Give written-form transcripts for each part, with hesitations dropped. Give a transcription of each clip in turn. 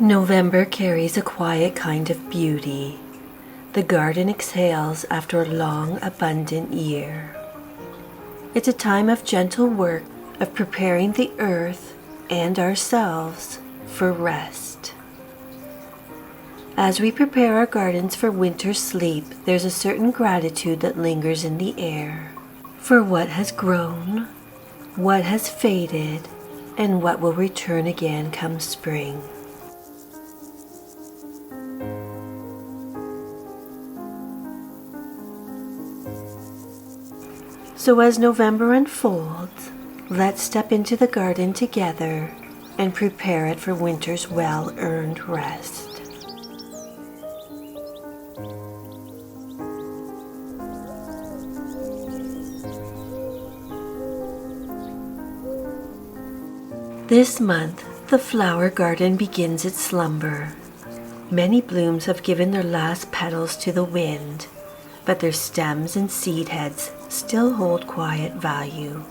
November carries a quiet kind of beauty. The garden exhales after a long, abundant year. It's a time of gentle work, of preparing the earth and ourselves for rest. As we prepare our gardens for winter's sleep, there's a certain gratitude that lingers in the air for what has grown, what has faded, and what will return again come spring. So as November unfolds, let's step into the garden together and prepare it for winter's well-earned rest. This month, the flower garden begins its slumber. Many blooms have given their last petals to the wind, but their stems and seed heads still hold quiet value.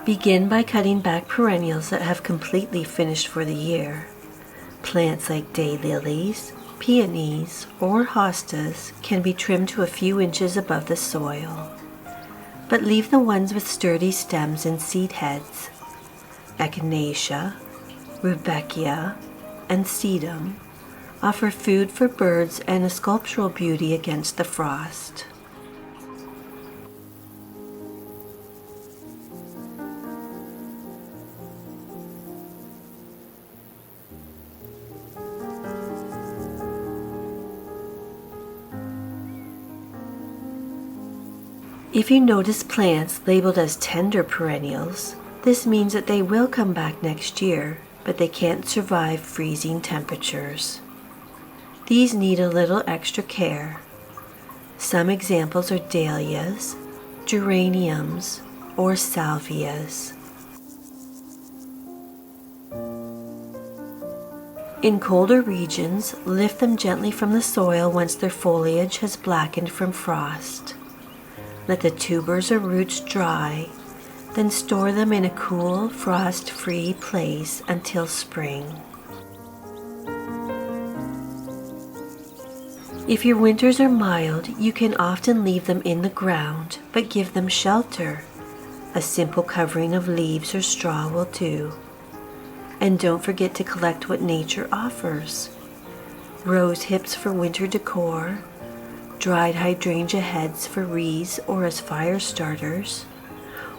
Begin by cutting back perennials that have completely finished for the year. Plants like daylilies, peonies, or hostas can be trimmed to a few inches above the soil, but leave the ones with sturdy stems and seed heads. Echinacea, rudbeckia, and sedum offer food for birds and a sculptural beauty against the frost. If you notice plants labeled as tender perennials, this means that they will come back next year, but they can't survive freezing temperatures. These need a little extra care. Some examples are dahlias, geraniums, or salvias. In colder regions, lift them gently from the soil once their foliage has blackened from frost. Let the tubers or roots dry, then store them in a cool, frost-free place until spring. If your winters are mild, you can often leave them in the ground, but give them shelter. A simple covering of leaves or straw will do. And don't forget to collect what nature offers. Rose hips for winter decor, dried hydrangea heads for wreaths or as fire starters,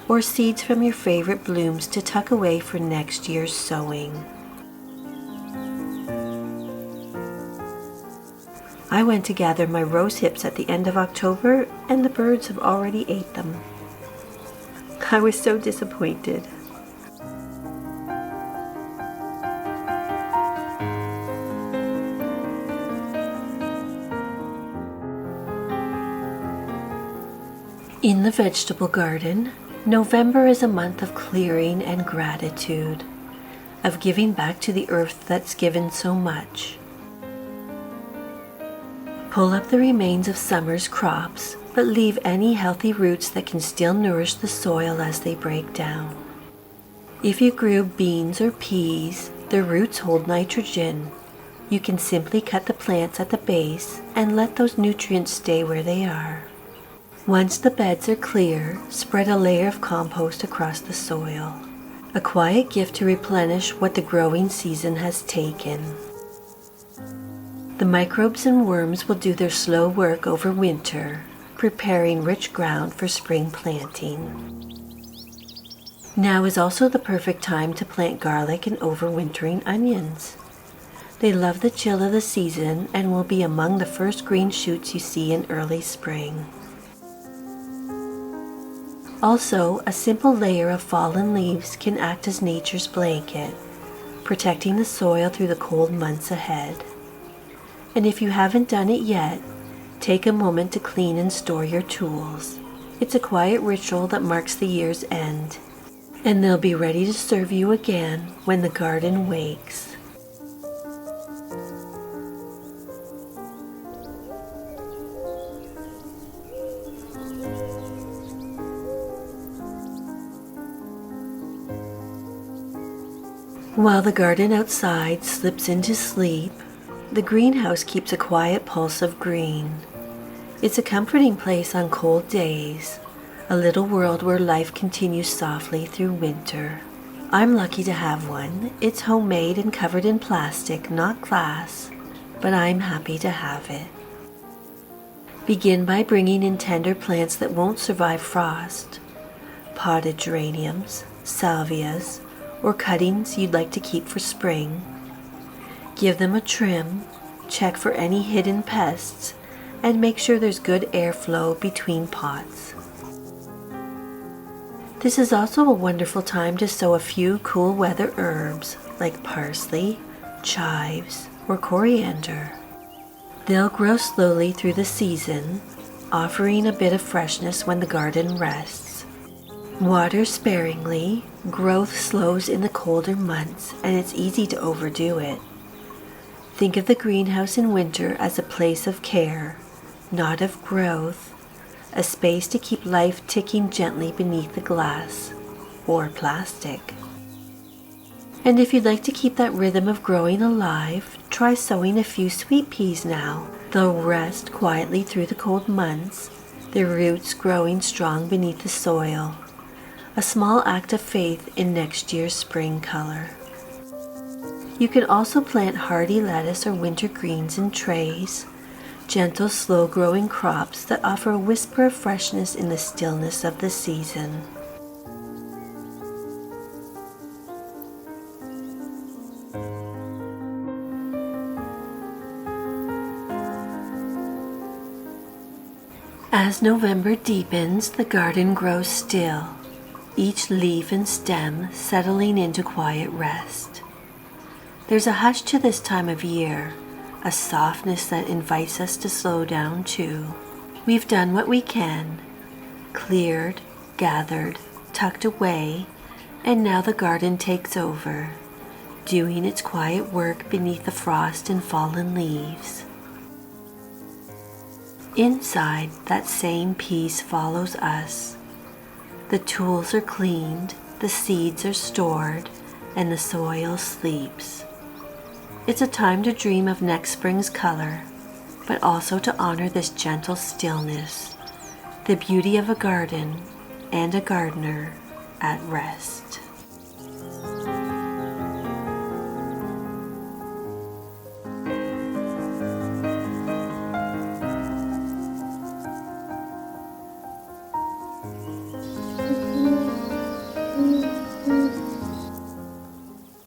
or seeds from your favorite blooms to tuck away for next year's sowing. I went to gather my rose hips at the end of October, and the birds have already ate them. I was so disappointed. In the vegetable garden, November is a month of clearing and gratitude, of giving back to the earth that's given so much. Pull up the remains of summer's crops, but leave any healthy roots that can still nourish the soil as they break down. If you grew beans or peas, their roots hold nitrogen. You can simply cut the plants at the base and let those nutrients stay where they are. Once the beds are clear, spread a layer of compost across the soil, a quiet gift to replenish what the growing season has taken. The microbes and worms will do their slow work over winter, preparing rich ground for spring planting. Now is also the perfect time to plant garlic and overwintering onions. They love the chill of the season and will be among the first green shoots you see in early spring. Also, a simple layer of fallen leaves can act as nature's blanket, protecting the soil through the cold months ahead. And if you haven't done it yet, take a moment to clean and store your tools. It's a quiet ritual that marks the year's end, and they'll be ready to serve you again when the garden wakes. While the garden outside slips into sleep, the greenhouse keeps a quiet pulse of green. It's a comforting place on cold days, a little world where life continues softly through winter. I'm lucky to have one. It's homemade and covered in plastic, not glass, but I'm happy to have it. Begin by bringing in tender plants that won't survive frost. Potted geraniums, salvias, or cuttings you'd like to keep for spring. Give them a trim, check for any hidden pests, and make sure there's good airflow between pots. This is also a wonderful time to sow a few cool weather herbs like parsley, chives, or coriander. They'll grow slowly through the season, offering a bit of freshness when the garden rests. Water sparingly, growth slows in the colder months, and it's easy to overdo it. Think of the greenhouse in winter as a place of care, not of growth, a space to keep life ticking gently beneath the glass or plastic. And if you'd like to keep that rhythm of growing alive, try sowing a few sweet peas now. They'll rest quietly through the cold months, their roots growing strong beneath the soil. A small act of faith in next year's spring color. You can also plant hardy lettuce or winter greens in trays, gentle, slow-growing crops that offer a whisper of freshness in the stillness of the season. As November deepens, the garden grows still, each leaf and stem settling into quiet rest. There's a hush to this time of year, a softness that invites us to slow down too. We've done what we can, cleared, gathered, tucked away, and now the garden takes over, doing its quiet work beneath the frost and fallen leaves. Inside, that same peace follows us. The tools are cleaned, the seeds are stored, and the soil sleeps. It's a time to dream of next spring's color, but also to honor this gentle stillness, the beauty of a garden and a gardener at rest.